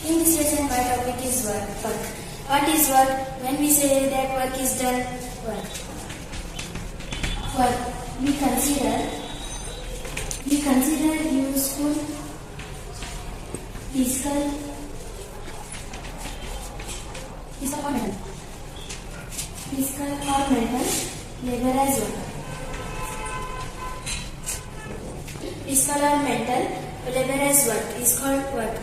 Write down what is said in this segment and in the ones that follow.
In this lesson, my topic is work. What is work? When we say that work is done, work. Work. We consider useful, physical or mental labor as work. Physical or mental labor as work is called work.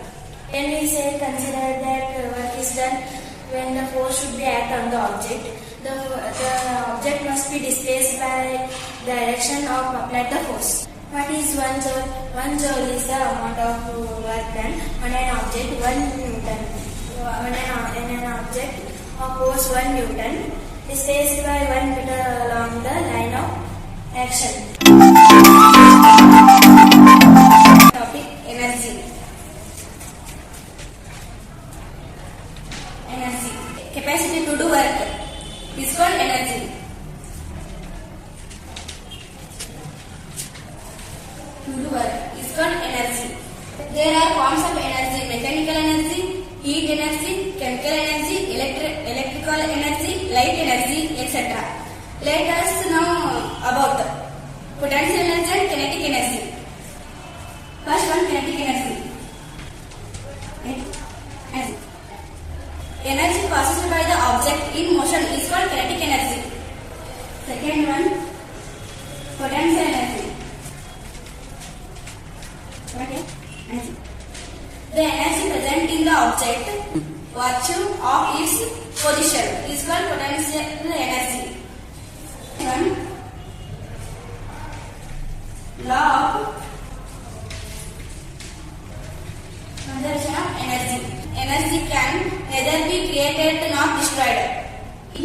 When we say consider that work is done when the force should be act on the object, the object must be displaced by direction of applied the force. What is 1 joule? 1 joule is the amount of work done on an object 1 Newton. On an object of force 1 Newton displaced by 1 meter along the line of action. Topic: energy. Energy. Capacity to do work is called energy. To do work is called energy. There are forms of energy: mechanical energy, heat energy, chemical energy, electrical energy, light energy, etc. Let us know about potential energy and kinetic energy. First one, kinetic energy. Energy passed by the object in motion is called kinetic energy. Second one, potential energy. Okay. Energy. The energy present in the object virtue of its position is called potential energy. One, law of conservation of energy. Energy can neither be created nor destroyed. E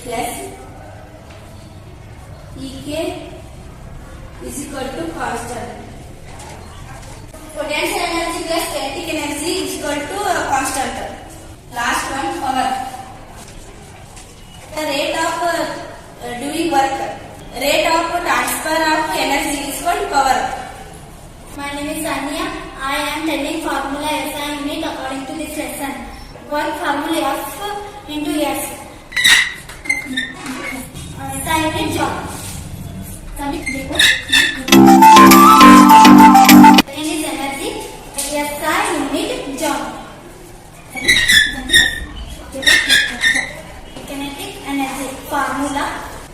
plus Ek is equal to constant. Potential energy plus kinetic energy is equal to constant. Last one, power. The rate of doing work, rate of transfer of energy is called power. My name is Sanya. I am telling formula SI unit according to this lesson. Work formula F into S. SI unit job. Second is energy. SI unit job. Kinetic energy formula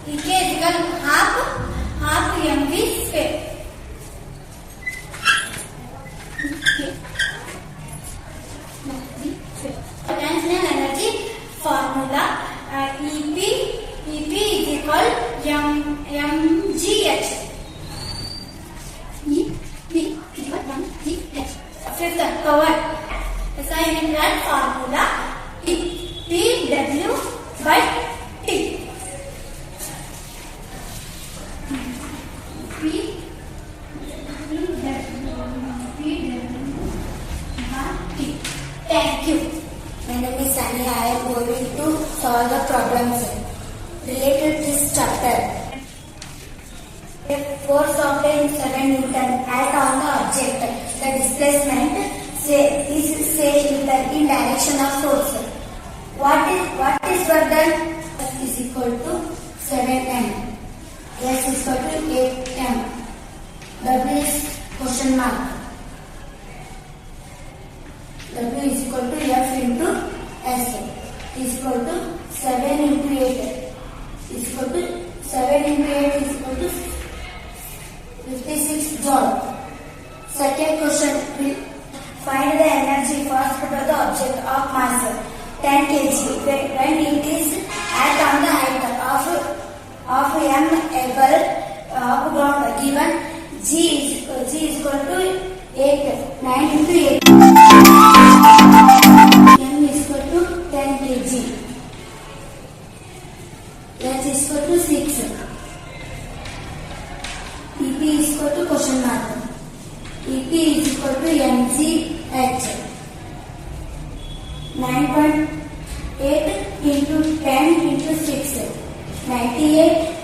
Ek is equal to half mv square. Potential energy formula EP is equal mgh. Fifth, power. SI unit formula PW by T. Thank you. My name is Sunny. I am going to solve the problems related to this chapter. If force of 7 Newton act on the object, the displacement is in direction of force. What is work done? F is equal to 7m. S is equal to 8m. W is question mark. W is equal to F into S is equal to 7 into 8 is equal to 7 into 8 is equal to 56 joule. Second question, find the energy passed by the object of mass 10 kg when it is at on the height of m above ground. Given G is equal to 9 into 8. M is equal to 10 kg. H is equal to 6. EP is equal to question mark. EP is equal to mgh. 9.8 into 10 into 6. 98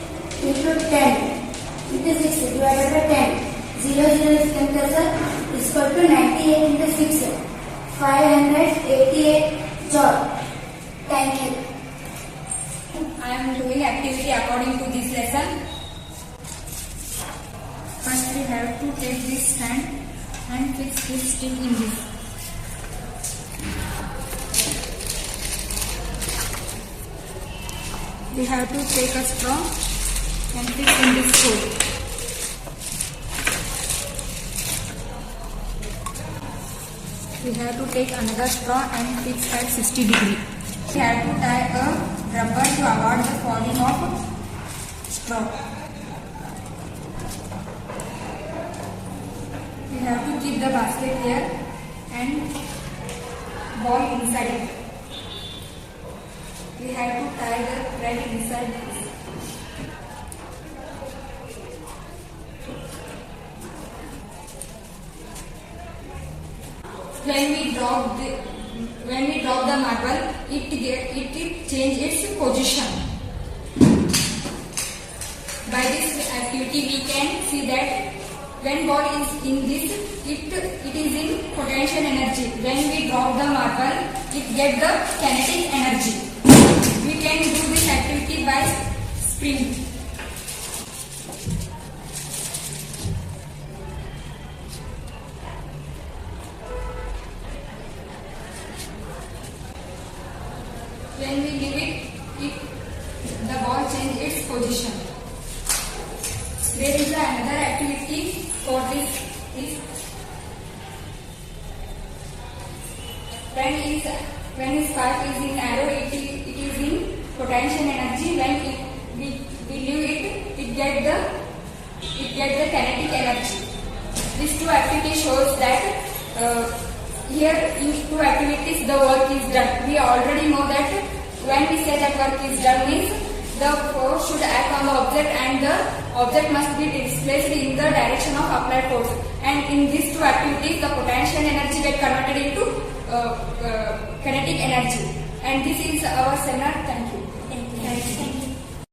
into 10 into 6 divided by 10. 0 is cancelled, is equal to 98 into 6. 588 joule. Thank you. I am doing activity according to this lesson. First we have to take this stand and fix this stick in this. We have to take a straw and fix in this hole. We have to take another straw and fix at 60 degree. We have to tie a rubber to avoid the falling of straw. We have to keep the basket here and ball inside it. We have to tie the thread inside this. When we drop the marble, it change its position. By this activity, we can see that when ball is in this, it is in potential energy. When we drop the marble, it get the kinetic energy. We can do this activity by spring. When we leave it, the ball change its position. There is another activity for this. When spark is in arrow, it is in potential energy. When we leave it get the kinetic energy. These two activities shows that here in two activities the work is done. We already know that when we say that work is done means the force should act on the object and the object must be displaced in the direction of applied force. And in these two activities the potential energy get converted into kinetic energy. And this is our seminar. Thank you. Thank you.